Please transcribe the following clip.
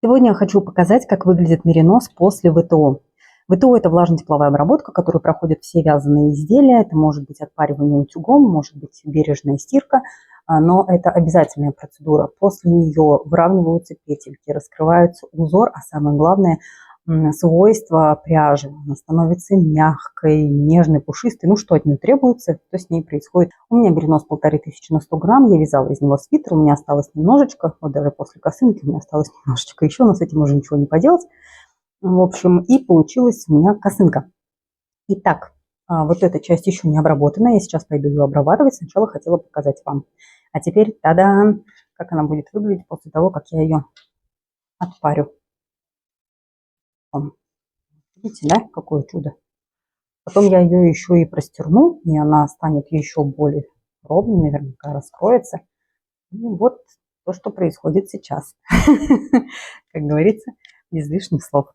Сегодня я хочу показать, как выглядит меринос после ВТО. ВТО – это влажно-тепловая обработка, которую проходят все вязаные изделия. Это может быть отпаривание утюгом, может быть бережная стирка, но это обязательная процедура. После нее выравниваются петельки, раскрывается узор, а самое главное – свойства пряжи. Она становится мягкой, нежной, пушистой. Ну, что от нее требуется, что с ней происходит. У меня меринос 1500 на 100 грамм. Я вязала из него свитер, у меня осталось немножечко. Вот даже после косынки у меня осталось немножечко еще, но с этим уже ничего не поделать. В общем, и получилась у меня косынка. Итак, вот эта часть еще не обработана. Я сейчас пойду ее обрабатывать. Сначала хотела показать вам. А теперь, та-да, как она будет выглядеть после того, как я ее отпарю. Видите, да, какое чудо. Потом я ее еще и простерну, и она станет еще более ровной, наверняка раскроется. И вот то, что происходит сейчас. Как говорится, без лишних слов.